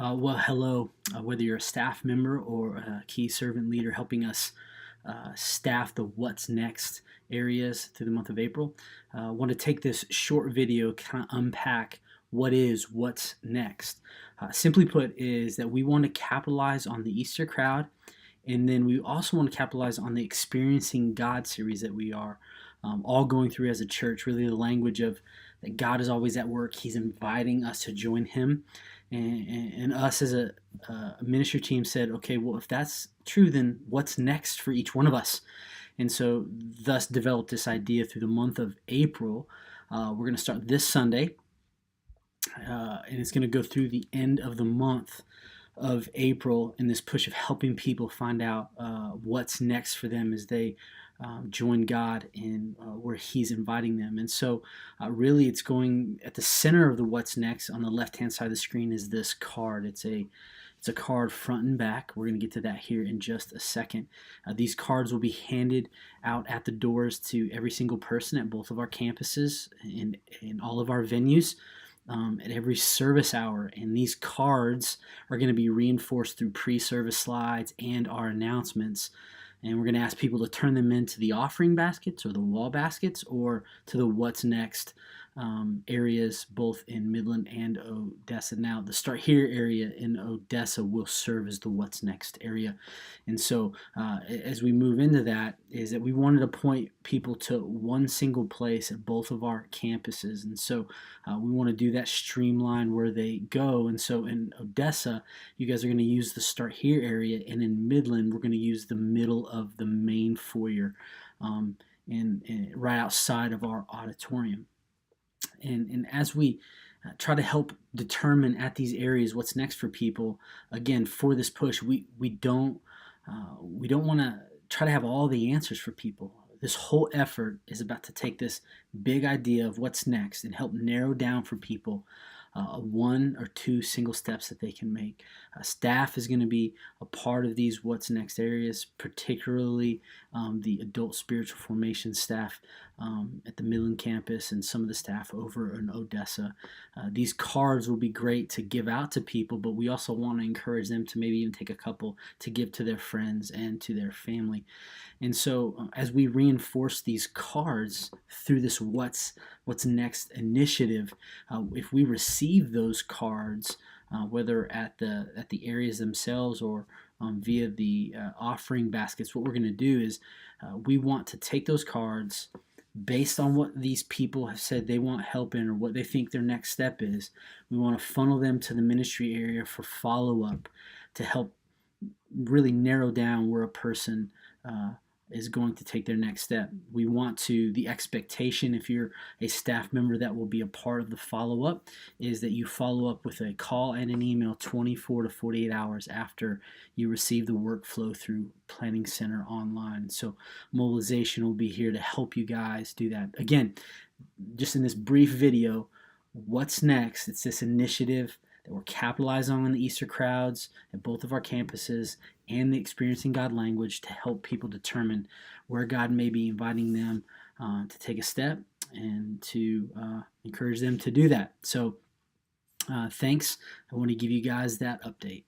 Hello. Whether you're a staff member or a key servant leader helping us staff the What's Next areas through the month of April, I want to take this short video, kind of unpack what is What's Next. Simply put, is that we want to capitalize on the Easter crowd, and then we also want to capitalize on the Experiencing God series that we are all going through as a church. Really, the language of that God is always at work. He's inviting us to join Him, and us as a ministry team said, okay, well, if that's true, then what's next for each one of us? And so, thus developed this idea through the month of April. We're going to start this Sunday, and it's going to go through the end of the month of April in this push of helping people find out what's next for them as they join God in where He's inviting them. And so, really, it's going at the center of the what's next on the left-hand side of the screen is this card. It's a card front and back. We're going to get to that here in just a second. These cards will be handed out at the doors to every single person at both of our campuses and in all of our venues. At every service hour, and these cards are going to be reinforced through pre-service slides and our announcements, and we're going to ask people to turn them into the offering baskets or the wall baskets or to the what's next areas both in Midland and Odessa. Now the Start Here area in Odessa will serve as the what's next area, and so as we move into that is that we wanted to point people to one single place at both of our campuses, and so we want to do that streamline where they go. And so in Odessa, you guys are going to use the Start Here area, and in Midland, we're going to use the middle of the main foyer, and right outside of our auditorium. And as we try to help determine at these areas what's next for people, again, for this push, we don't want to try to have all the answers for people. This whole effort is about to take this big idea of what's next and help narrow down for people one or two single steps that they can make. Staff is going to be a part of these what's next areas, particularly the adult spiritual formation staff at the Midland campus and some of the staff over in Odessa. These cards will be great to give out to people, but we also want to encourage them to maybe even take a couple to give to their friends and to their family. And so as we reinforce these cards through this what's next initiative, if we receive those cards, whether at the areas themselves or via the offering baskets, what we're going to do is we want to take those cards based on what these people have said they want help in or what they think their next step is. We want to funnel them to the ministry area for follow-up to help really narrow down where a person is going to take their next step. We want to, the expectation, if you're a staff member that will be a part of the follow-up, is that you follow up with a call and an email 24 to 48 hours after you receive the workflow through Planning Center online. So Mobilization will be here to help you guys do that. Again, just in this brief video, what's next? It's this initiative that we're capitalizing on the Easter crowds at both of our campuses and the Experiencing God language to help people determine where God may be inviting them to take a step and to encourage them to do that. So thanks. I want to give you guys that update.